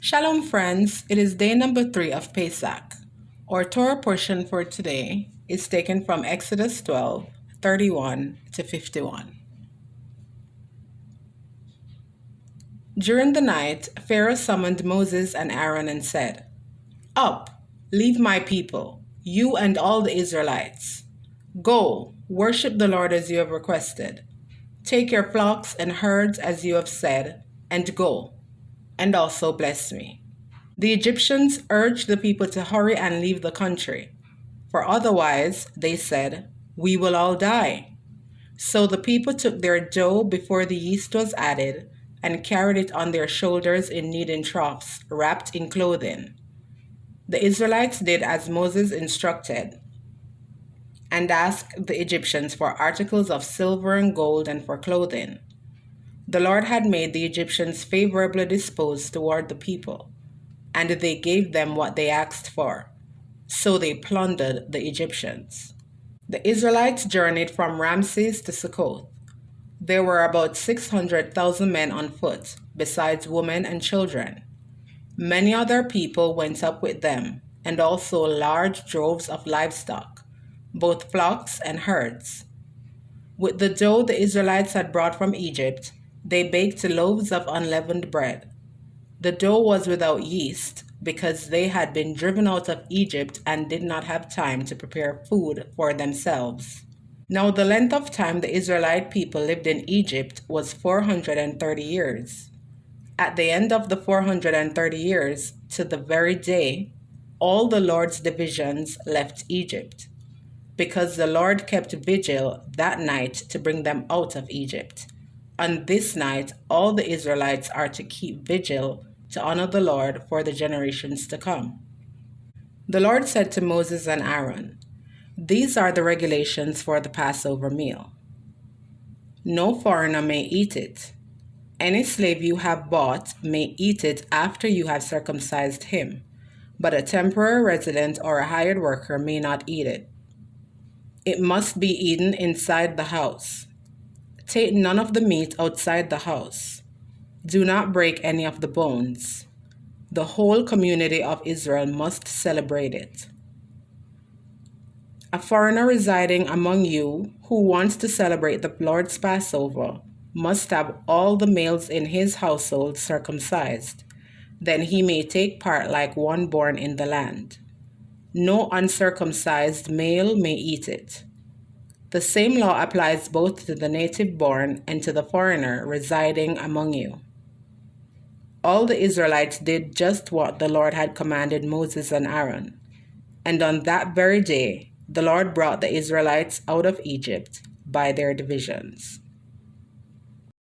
Shalom friends, it is day number 3 of Pesach. Our Torah portion for today is taken from Exodus 12, 31 to 51. During the night, Pharaoh summoned Moses and Aaron and said, "Up, leave my people, you and all the Israelites. Go, worship the Lord as you have requested. Take your flocks and herds as you have said, and go, and also bless me." The Egyptians urged the people to hurry and leave the country, for otherwise, they said, "We will all die." So the people took their dough before the yeast was added and carried it on their shoulders in kneading troughs, wrapped in clothing. The Israelites did as Moses instructed and asked the Egyptians for articles of silver and gold and for clothing. The Lord had made the Egyptians favorably disposed toward the people, and they gave them what they asked for. So they plundered the Egyptians. The Israelites journeyed from Ramses to Succoth. There were about 600,000 men on foot, besides women and children. Many other people went up with them, and also large droves of livestock, both flocks and herds. With the dough the Israelites had brought from Egypt, they baked loaves of unleavened bread. The dough was without yeast, because they had been driven out of Egypt and did not have time to prepare food for themselves. Now the length of time the Israelite people lived in Egypt was 430 years. At the end of the 430 years, to the very day, all the Lord's divisions left Egypt, because the Lord kept vigil that night to bring them out of Egypt. On this night, all the Israelites are to keep vigil to honor the Lord for the generations to come. The Lord said to Moses and Aaron, "These are the regulations for the Passover meal. No foreigner may eat it. Any slave you have bought may eat it after you have circumcised him, but a temporary resident or a hired worker may not eat it. It must be eaten inside the house. Take none of the meat outside the house. Do not break any of the bones. The whole community of Israel must celebrate it. A foreigner residing among you who wants to celebrate the Lord's Passover must have all the males in his household circumcised. Then he may take part like one born in the land. No uncircumcised male may eat it. The same law applies both to the native born and to the foreigner residing among you." All the Israelites did just what the Lord had commanded Moses and Aaron. And on that very day, the Lord brought the Israelites out of Egypt by their divisions.